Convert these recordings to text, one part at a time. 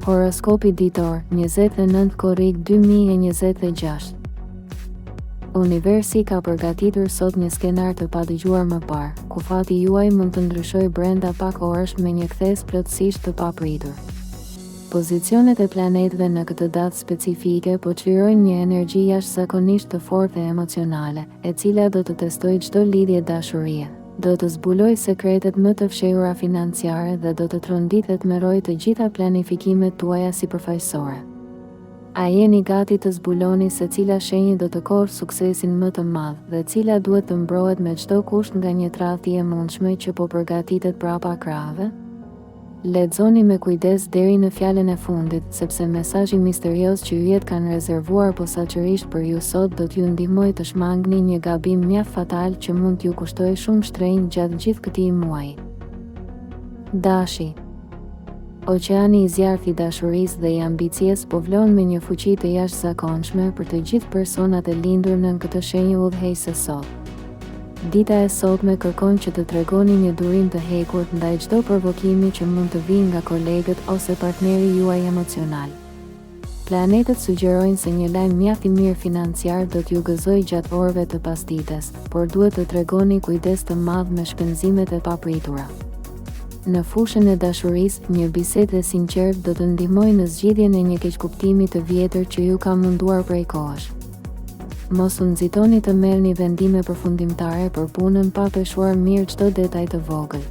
Horoskopi ditor, 29 korrik 2026. Universi ka përgatitur sot një skenar të padëgjuar më parë, ku fati juaj mund të ndryshojë brenda pak orësh me një kthes plotësisht të papritur. Pozicionet e planetëve në këtë datë specifike po çlirojnë një energji jashtëzakonisht të fortë e emocionale, e cila do të testojë çdo lidhje dashurie. Do të zbuloj sekretet më të fshehura financiare dhe do të tronditet me roj të gjitha planifikimet tuaja sipërfaqësore. A jeni gati të zbuloni se cila shenjë do të korrë suksesin më të madh dhe cila duhet të mbrohet me çdo kusht nga një tradhti e mundshme që po përgatitet prapa krahëve? Lexoni me kujdes deri në fjalën e fundit, sepse mesazhi misterioz që yjet kanë rezervuar posaçërisht për ju sot do t'ju ndihmojë të shmangni një gabim mjaft fatal që mund t'ju kushtojë shumë shtrenjtë gjatë gjithë këtij muaji. Dashi. Oqeani i zjarrit i dashurisë dhe i ambicies po vlon me një fuqi të jashtëzakonshme për të gjithë personat e lindur në këtë shenjë udhëheqëse sot. Dita e sotme kërkon që të tregoni një durim të hekur ndaj çdo provokimi që mund të vijë nga kolegët ose partneri juaj emocional. Planetët sugjerojnë se një lajm mjaft i mirë financiar do t'ju gëzojë gjatë orëve të pasdites, por duhet të tregoni kujdes të madh me shpenzimet e papritura. Në fushën e dashurisë, një bisedë e sinqertë do të ndihmojë në zgjidhjen e një keqkuptimi të vjetër që ju ka munduar prej kohësh. Mos u nxitoni të merrni vendime përfundimtare për punën pa peshuar mirë çdo detaj të vogël.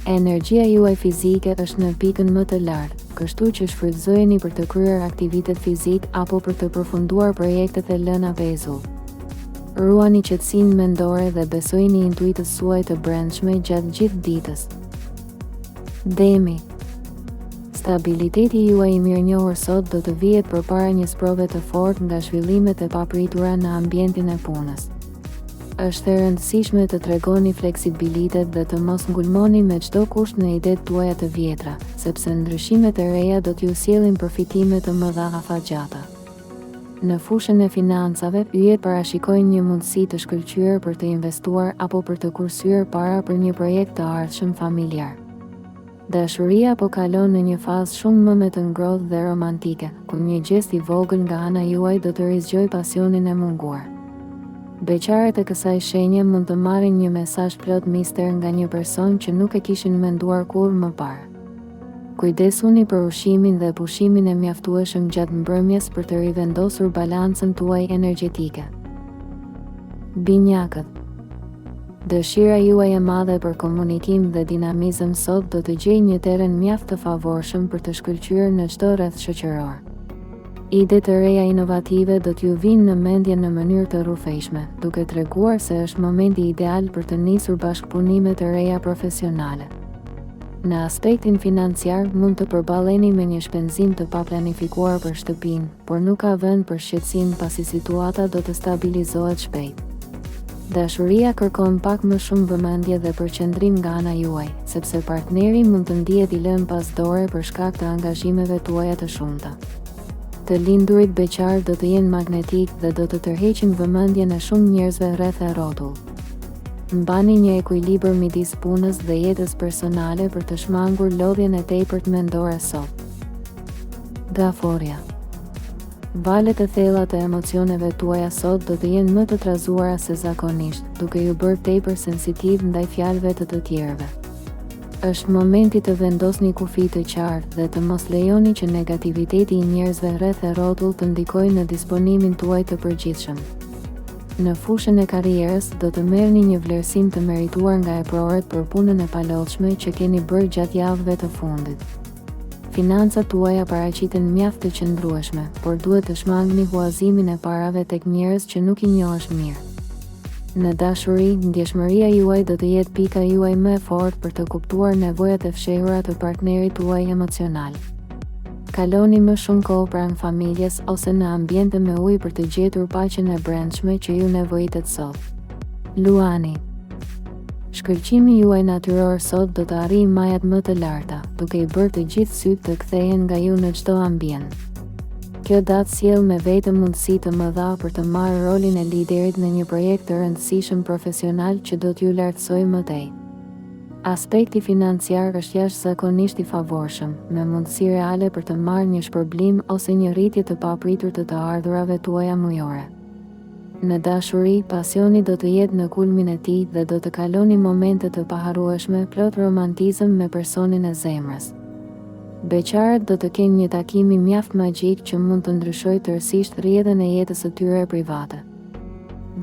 Energjia juaj fizike është në pikën më të lartë, kështu që shfrytëzojeni për të kryer aktivitet fizik apo për të përfunduar projektet e lëna pezull. Ruani qetësinë mendore dhe besojini intuitës suaj të brendshme gjatë gjithë ditës. Demi. Stabiliteti juaj i mirënjohur sot do të vihet përpara një sprove të fortë nga zhvillimet e papritura në ambientin e punës. Është e rëndësishme të tregoni fleksibilitet dhe të mos ngulmoni me çdo kusht në idetë tuaja të vjetra, sepse ndryshimet e reja do t'ju sjellin përfitime të mëdha afatgjata. Në fushën e financave, yjet parashikojnë një mundësi të shkëlqyer për të investuar apo për të kursyer para për një projekt të ardhshëm familjar. Dashuria po kalon në një fazë shumë më me të ngrohtë dhe romantike, ku një gjest i vogël nga ana juaj do të rizgjojë pasionin e munguar. Beqarët e kësaj shenje mund të marrin një mesazh plot mister nga një person që nuk e kishin menduar kurrë më parë. Kujdesuni për ushqimin dhe pushimin e mjaftueshëm gjatë mbrëmjes për të rivendosur balancën tuaj energjetike. Binjakët. Dëshira juaj e madhe për komunikim dhe dinamizëm sot do të gjejë një terren mjaft të favorshëm për të shkëlqyer në çdo rreth shoqëror. Ide të reja inovative do t'ju vinë në mendje në mënyrë të rrufejshme, duke treguar se është momenti ideal për të nisur bashkëpunime të reja profesionale. Në aspektin financiar mund të përballeni me një shpenzim të paplanifikuar për shtëpinë, por nuk ka vend për shqetësim pasi situata do të stabilizohet shpejt. Dashuria kërkon pak më shumë vëmendje dhe përqendrim nga ana juaj, sepse partneri mund të ndihet i lënë pas dore për shkak të angazhimeve tuaja të shumta. Të lindurit beqar do të jenë magnetik dhe do të tërheqin vëmendjen e shumë njerëzve rreth e rrotull. Mbani një ekuilibër midis punës dhe jetës personale për të shmangur lodhjen e tepërt mendore sot. Gaforia. Valet e thella të emocioneve tuaja sot do të jenë më të trazuara se zakonisht, duke ju bërë tepër sensitiv ndaj fjalëve të tjerëve. Është momenti të vendosni kufi të qartë dhe të mos lejoni që negativiteti i njerëzve rreth e rrotull të ndikojë në disponimin tuaj të përgjithshëm. Në fushën e karrierës do të merrni një vlerësim të merituar nga eproret për punën e palodhshme që keni bërë gjatë javëve të fundit. Financat tuaja paraqiten mjaft të qëndrueshme, por duhet të shmangni huazimin e parave tek njerëz që nuk i njohësh mirë. Në dashuri, ndjeshmëria juaj do të jetë pika juaj më e fortë për të kuptuar nevojat e fshehura të partnerit tuaj emocional. Kaloni më shumë kohë pranë familjes ose në ambiente me ujë për të gjetur paqen e brendshme që ju nevojitet sot. Luani. Shkëlqimi juaj natyror sot do të arrijë majat më të larta, duke i bërë të gjithë sytë të kthehen nga ju në çdo ambient. Kjo datë sjell me vete mundësi të mëdha për të marrë rolin e liderit në një projekt të rëndësishëm profesional që do t'ju lartësojë më tej. Aspekti financiar është jashtëzakonisht i favorshëm, me mundësi reale për të marrë një shpërblim ose një rritje të papritur të ardhurave tuaja mujore. Në dashuri, pasioni do të jetë në kulmin e tij dhe do të kaloni momente të paharrueshme plot romantizëm me personin e zemrës. Beqarët do të kenë një takimi mjaft magjik që mund të ndryshojë tërësisht rrjedhën e jetës së tyre private.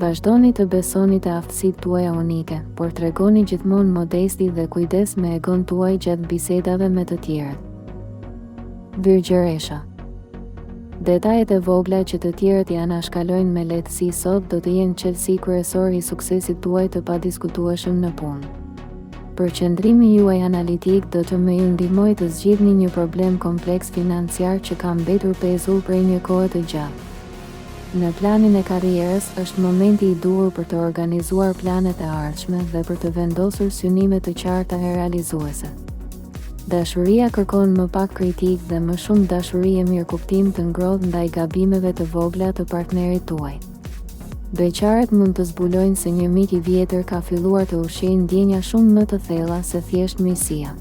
Vazhdoni të besoni te aftësitë tuaja unike, por tregoni gjithmonë modesti dhe kujdes me egon tuaj gjatë bisedave me të tjerët. Virgjëresha. Detajet e vogla që të tjerët janë anashkalojnë me lehtësi sot do të jenë çelësi kryesor i suksesit tuaj të padiskutueshëm në punë. Përqendrimi juaj analitik do të më ju ndihmojë të zgjidhni një problem kompleks financiar që ka mbetur pezull prej një kohe të gjatë. Në planin e karrierës është momenti i duhur për të organizuar planet e ardhshme dhe për të vendosur synime të qarta e realizuese. Dashuria kërkon më pak kritik dhe më shumë dashuri e mirëkuptim të ngrohtë ndaj gabimeve të vogla të partnerit tuaj. Beqarët mund të zbulojnë se një mik i vjetër ka filluar të ushqejë ndjenja shumë më të thella se thjesht miqësia.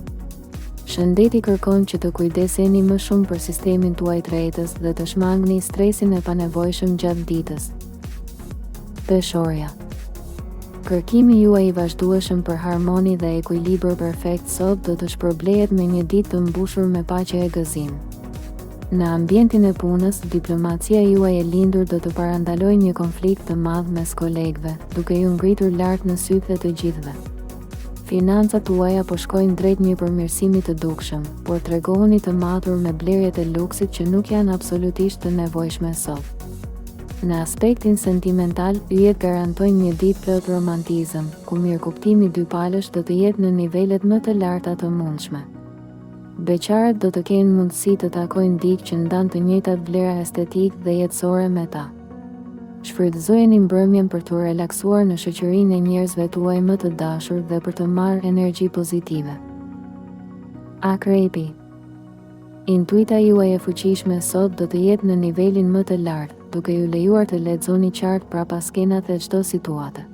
Shëndeti kërkon që të kujdeseni më shumë për sistemin tuaj tretës dhe të shmangni stresin e panevojshëm gjatë ditës. Peshorja. Kërkimi juaj i vazhdueshëm për harmoni dhe ekuilibër perfekt sot do të shpërblehet me një ditë të mbushur me paqe e gëzim. Në ambientin e punës, diplomacia juaj e lindur do të parandalojë një konflikt të madh mes kolegëve, duke ju ngritur lart në sytë të gjithëve. Financat tuaja po shkojnë drejt një përmirësimi të dukshëm, por tregohuni të matur me blerjet e luksit që nuk janë absolutisht të nevojshme sot. Në aspektin sentimental, yjet garantojnë një ditë plot romantizëm, ku mirëkuptimi dypalësh do të jetë në nivelet më të larta të mundshme. Beqarët do të kenë mundësi të takojnë dikë që ndan të njëjtat vlera estetik dhe jetësore me ta. Shfrytëzojeni mbrëmjen për të relaksuar në shoqërinë e njerëzve tuaj më të dashur dhe për të marrë energji pozitive. Akrepi. Intuita juaj e fuqishme sot do të jetë në nivelin më të lartë, duke ju lejuar të lexoni qartë prapa skenat e çdo situate.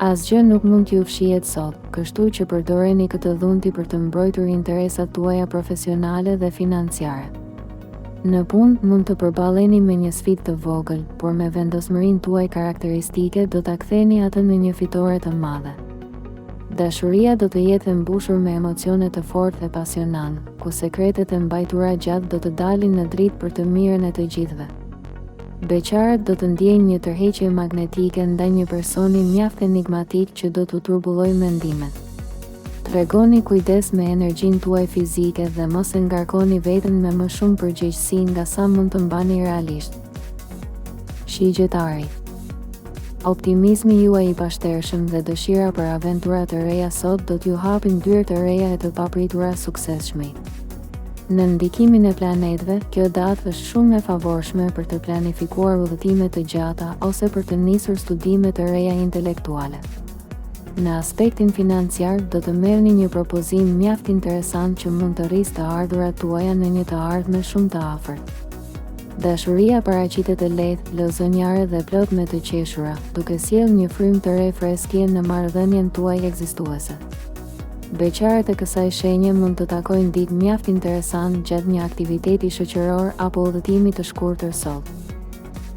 Asgjë nuk mund t'ju fshihet sot, kështu që përdoreni këtë dhunti për të mbrojtur interesat tuaja profesionale dhe financiare. Në punë mund të përballeni me një sfidë të vogël, por me vendosmërinë tuaj karakteristike do ta ktheni atë në një fitore të madhe. Dashuria do të jetë e mbushur me emocione të fortë dhe pasionante, ku sekretet e mbajtura gjatë do të dalin në dritë për të mirën e të gjithëve. Beqarët do të ndjejnë një tërheqje magnetike ndaj një personi mjaft enigmatik që do t'u turbullojë mendimet. Tregoni kujdes me energjinë tuaj fizike dhe mos e ngarkoni veten me më shumë përgjegjësi nga sa mund të mbani realisht. Shigjetari. Optimizmi juaj i pashtershëm dhe dëshira për aventura të reja sot do t'ju hapin dyrë të reja e të papritura suksesshme. Në ndikimin e planetëve, kjo datë është shumë e favorshme për të planifikuar udhëtime të gjata ose për të nisur studime të reja intelektuale. Në aspektin financiar, do të merrni një propozim mjaft interesant që mund të rrisë të ardhurat tuaja në një të ardhme shumë të afërt. Dashuria paraqitet e lehtë, lozonjare dhe plot me të qeshura, duke sjellë një frymë të re freskëje në marrëdhënien tuaj ekzistuese. Beqarët e kësaj shenje mund të takojnë dikë mjaft interesant gjatë një aktiviteti shoqëror apo udhëtimi të shkurtër sot.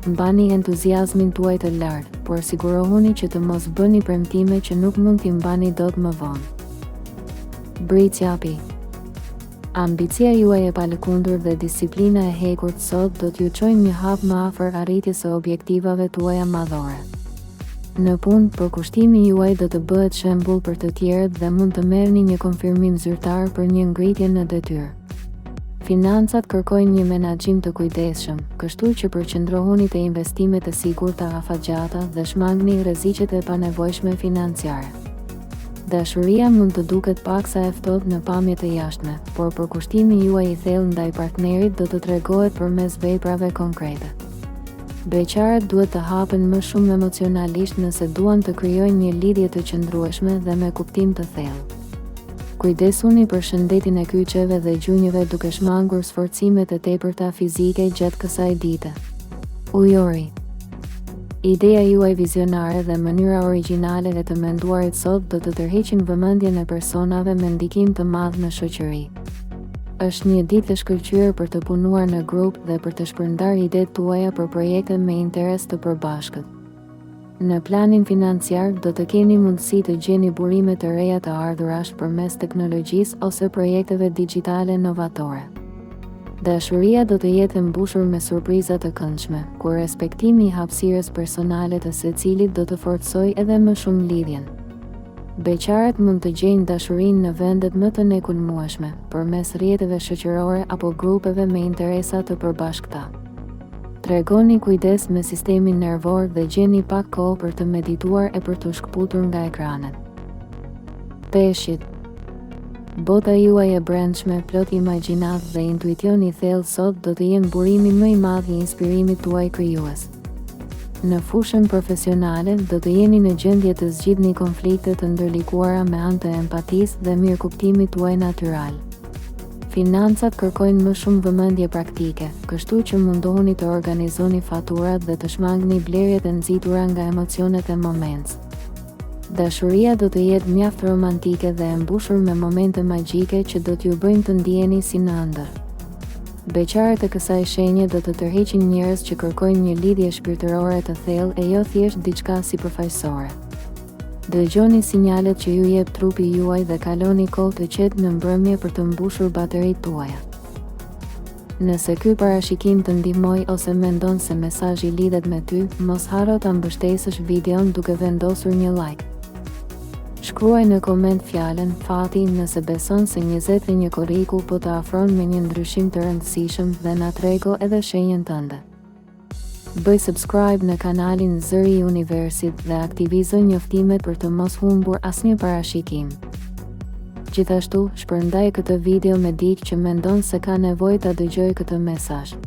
Mbani entuziazmin tuaj të lartë, por sigurohuni që të mos bëni premtime që nuk mund t'i mbani dot më vonë. Britsjapi. Ambicia juaj e palëkundur dhe disiplina e hekurt sot do t'ju çojnë një hap më afër arritjes së objektivave tuaja madhore. Në punë, përkushtimi juaj do të bëhet shembull për të tjerët dhe mund të merrni një konfirmim zyrtar për një ngritje në detyrë. Financat kërkojnë një menaxhim të kujdesshëm, kështu që përqendrohuni te investimet e sigurta afatgjata dhe shmangni rreziqet e panevojshme financiare. Dashuria mund të duket paksa e ftohtë në pamje të jashtme, por përkushtimi juaj i thellë ndaj partnerit do të tregohet përmes veprave konkrete. Beqarët duhet të hapen më shumë emocionalisht nëse duan të krijojnë një lidhje të qëndrueshme dhe me kuptim të thellë. Kujdesuni për shëndetin e kyçeve dhe gjunjëve duke shmangur sforcimet e tepërta fizike gjatë kësaj dite. Ujori. Ideja juaj vizionare dhe mënyra origjinale e të menduarit sot do të tërheqin vëmendjen e personave me ndikim të madh në shoqëri. Është një ditë e shkëlqyer për të punuar në grup dhe për të shpërndar idetë tuaja për projekte me interes të përbashkët. Në planin financiar do të keni mundësi të gjeni burime të reja të ardhurash përmes teknologjisë ose projekteve digjitale novatore. Dashuria do të jetë e mbushur me surpriza të këndshme, kur respektimi i hapësirës personale të secilit do të forcojë edhe më shumë lidhjen. Beqarët mund të gjejnë dashurinë në vendet më të nekulmueshme, përmes rrjeteve shoqërore apo grupeve me interesa të përbashkëta. Tregoni kujdes me sistemin nervor dhe gjeni pak kohë për të medituar e për të shkputur nga ekranet. Peshqit. Bota juaj e brendshme, plot imagjinat dhe intuicion i thellë sot do të jenë burimi më i madh i inspirimit tuaj krijues. Në fushën profesionale do të jeni në gjendje të zgjidhni konflikte të ndërlikuara me anë të empatisë dhe mirëkuptimit tuaj natyral. Financat kërkojnë më shumë vëmendje praktike, kështu që mundohuni të organizoni faturat dhe të shmangni blerjet e nxitura nga emocionet e moments. Dashuria do të jetë mjaft romantike dhe e mbushur me momente magjike që do t'ju bëjnë të ndiheni si në ëndër. Beqarët e kësaj shenje do të tërheqin njerëz që kërkojnë një lidhje shpirtërore të thellë e jo thjesht diçka sipërfaqësore. Dëgjoni sinjalet që ju jep trupi juaj dhe kaloni kohë të qetë në mbrëmje për të mbushur bateritë tuaja. Nëse ky parashikim të ndihmoi ose mendon se mesazhi lidhet me ty, mos harro ta mbështesësh videon duke vendosur një like. Shkruaj në koment fjalën fati nëse beson se 21 korriku po të afron me një ndryshim të rëndësishëm dhe na trego edhe shenjën tënde. Bëj subscribe në kanalin Zëri i Universit dhe aktivizo njoftimet për të mos humbur asnjë parashikim. Gjithashtu, shpërndaj këtë video me dikë që mendon se ka nevojë ta dëgjojë këtë mesazh.